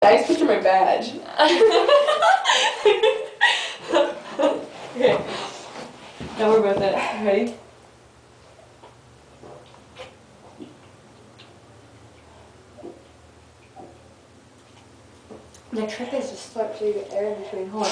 Nice picture my badge. Okay. Now we're both in it. Ready? The trick is to slurp so you get air in between. Hold on.